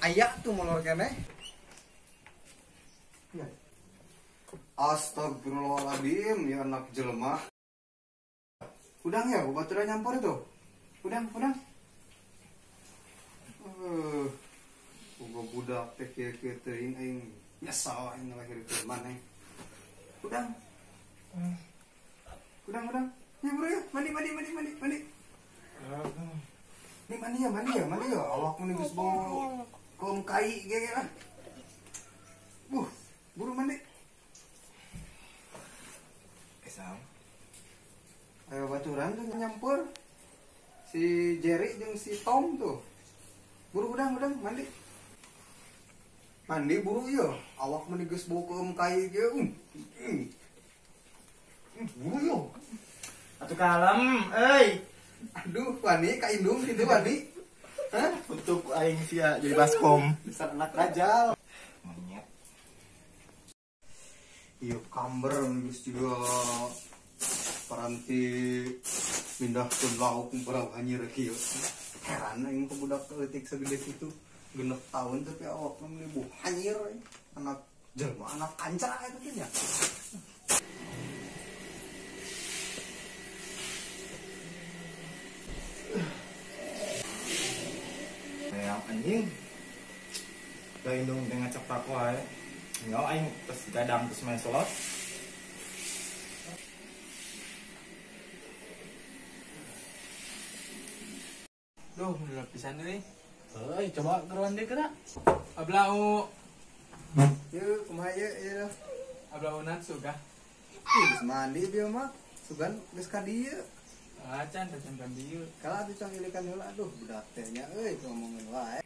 Aya tuh molor keneh. Astagfirullahaladzim, ya anak jelema. Udang ya, baturan nyampur itu. Udang. Boga budak teh kieu teuing aing nyesal aing lahir ke mana. Udang. Ya bro ya, mandi. Ini mandi ya. Allah mun geus bawa kaum kai ge lah. Buru mandi. Kesam. Ayo baturan tuh nyampur. Si Jerry jeung si Tom tuh. Buru udang mandi. Mandi buru ieu. Awak mun geus bawa kaum kai ge. Buru yo. Atuh kalem, euy. Aduh, wani ka indung kitu wani. Hah? Untuk aing sia jadi baskom. Besar anak rajal. Monyet. Ieu kamber geus juga paranti mindahkeun lauk perahu anyir kieu. Heran aing ke budak leutik segede kitu. 6 tahun tapi awak mah bu anyir anak jelema anak kanca eta teh nya. Anjing gak indung dengan cepak wae nggak aing terus gadang terus main slot Duh, mulai pisan euy. euy coba geruan deui kena Ablau, Yeuh, kumaha ieu? ablau natsu kah? Geus mandi bieu mah. Sugan geus ka dieu. Acan kan dieu. Kalau atuh cang ilikan heula aduh budak teh nya euy ngomongin wae.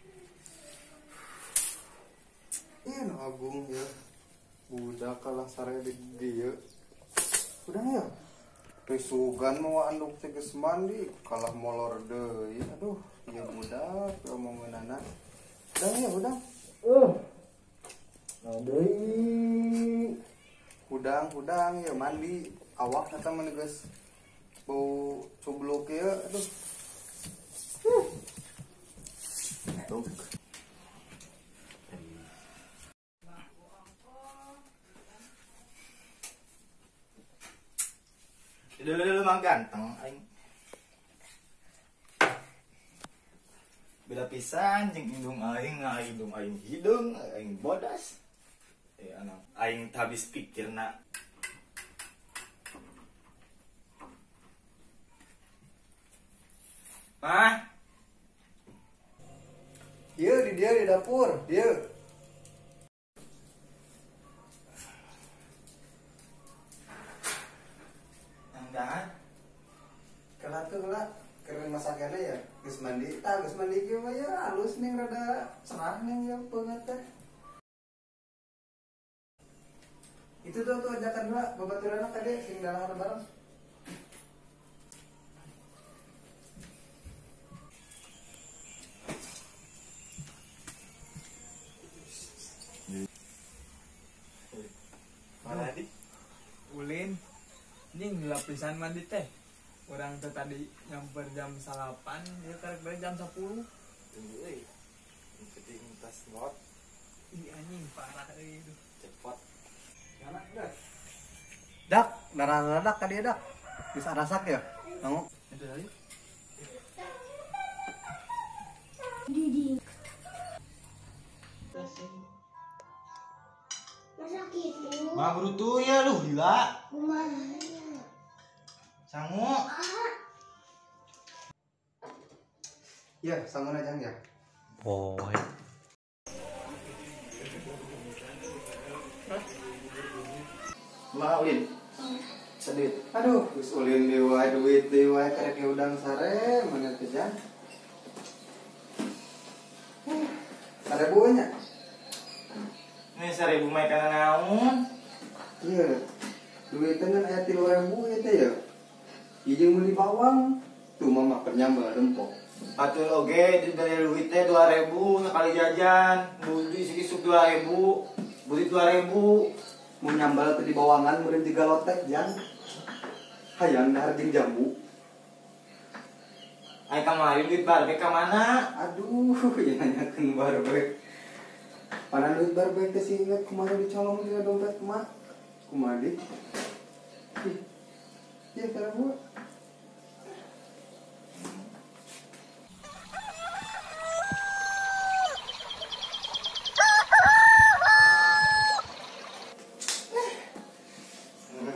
Ieu nu agung ya. Budak kalah sare di dieu. Udah ya. Pesugan mau anduk teh geus mandi kalah molor deui. Aduh, ieu budak ngomongin anak. Udah. nah deui Udang ya mandi. Awak eta mah geus bau cubluk ya, aduh. tuh Lu mah ganteng aing. Beda pisan jeung indung aing hidung aing bodas. Anak aing habis pikirna. Mah, Dia di dapur, dia. anggaan. Kalau tuh lah keren masakannya ya, geus mandi kieu mah ya halus ning rada cerah ning ya beungeut teh. Itu tuh ajakan heula babaturanna tadi sing dalang bareng. Mana di? Ulin. Ning lapisan mandi teh. Orang teh tadi nyamper jam 8, dia karek jam 10. Euy. Penting tas not Ih anjing parah euy itu. cepot. Anak dak, darah ka dia dak. Bisa rasak ya? Nangok. Itu tadi. Didi. Masa gitu? Mah brutu ya lu gila. Kumaha? Sangu. Ya, sama aja ya. Boy. Maulin. Sedih. Aduh, geus ulin deui wae duit deui wae karek udang sare mana teh jan. Sarebu nya. Ini 1000 mai kana naon? Iya. Duit teh ngan aya 3.000 eta ya. Ieu meuli bawang, tuh mah makan nyambal rempok. Atul oge dari duit teh 2000 sekali jajan, budi sikisuk 2000, budi 2000. Mun nyambal teh di bawangan meureun 3 lotek jan. Hayang dahar jeung jambu. Ai kamari duit barbe ka mana? Aduh, ya nanyakeun baru we. Arit barbek teh sih inget kemarin dicolong dina dompet emak. Kumaha dik? Ih. Ya cara buat.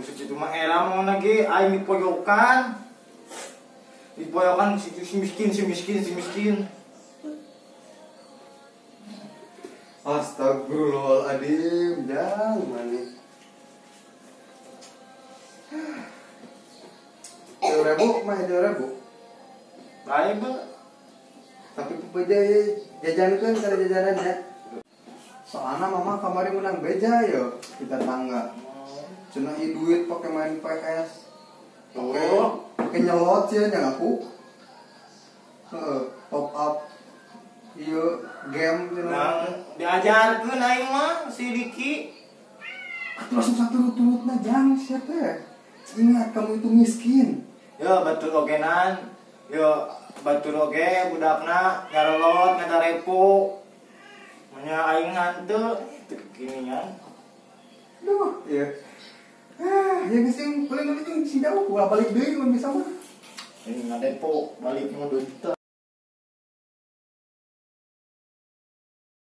Segitu mah era mau lagi aing dipojokan. Dipojokan si miskin. Astagfirullahaladzim, jangan manis. 2.000 mah 2.000. Baik ba. Tapi beja jajankeun kana jajanannya. Soalnya mama kamari menang beja yo kita tangga. Cenah ieu duit pakai main PS. Pakai nyelot sih nya aku. Top up. Iya, game Nah, diajarkeun aing mah si Diki. Atuh langsung saturut-turutna jang sia teh. Ingat kamu itu miskin. Yo batur ogenan. Yo batur oge budakna nyarelot ngadarepo. Nya aing hanteu teu kekinian. Duh, iya. Ya geus paling penting si jauh gua balik deui mun bisa mah. Ini ngadepo balik 2 juta.